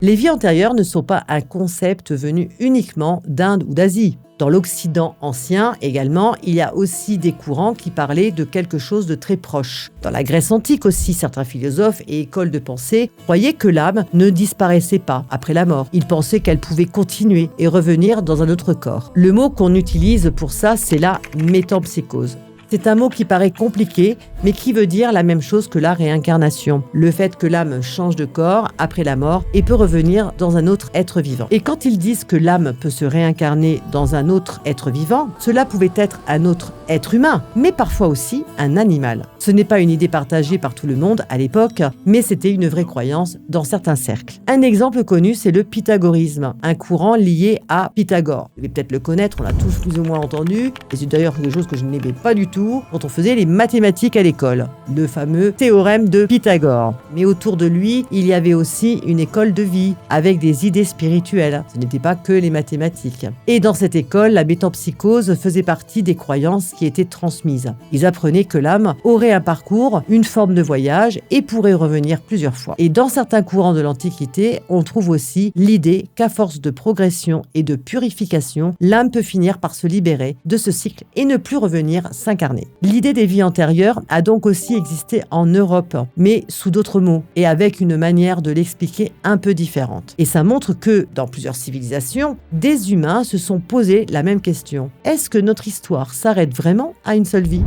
Les vies antérieures ne sont pas un concept venu uniquement d'Inde ou d'Asie. Dans l'Occident ancien également, il y a aussi des courants qui parlaient de quelque chose de très proche. Dans la Grèce antique aussi, certains philosophes et écoles de pensée croyaient que l'âme ne disparaissait pas après la mort. Ils pensaient qu'elle pouvait continuer et revenir dans un autre corps. Le mot qu'on utilise pour ça, c'est la métempsychose. C'est un mot qui paraît compliqué, mais qui veut dire la même chose que la réincarnation. Le fait que l'âme change de corps après la mort et peut revenir dans un autre être vivant. Et quand ils disent que l'âme peut se réincarner dans un autre être vivant, cela pouvait être un autre être humain, mais parfois aussi un animal. Ce n'est pas une idée partagée par tout le monde à l'époque, mais c'était une vraie croyance dans certains cercles. Un exemple connu, c'est le pythagorisme, un courant lié à Pythagore. Vous devez peut-être le connaître, on l'a tous plus ou moins entendu, et c'est d'ailleurs quelque chose que je n'aimais pas du tout quand on faisait les mathématiques à l'école, le fameux théorème de Pythagore. Mais autour de lui, il y avait aussi une école de vie, avec des idées spirituelles. Ce n'était pas que les mathématiques. Et dans cette école, la métempsychose faisait partie des croyances qui étaient transmises. Ils apprenaient que l'âme aurait un parcours, une forme de voyage, et pourrait revenir plusieurs fois. Et dans certains courants de l'Antiquité, on trouve aussi l'idée qu'à force de progression et de purification, l'âme peut finir par se libérer de ce cycle et ne plus revenir s'incarner. L'idée des vies antérieures a donc aussi existé en Europe, mais sous d'autres mots et avec une manière de l'expliquer un peu différente. Et ça montre que, dans plusieurs civilisations, des humains se sont posé la même question. Est-ce que notre histoire s'arrête vraiment à une seule vie ?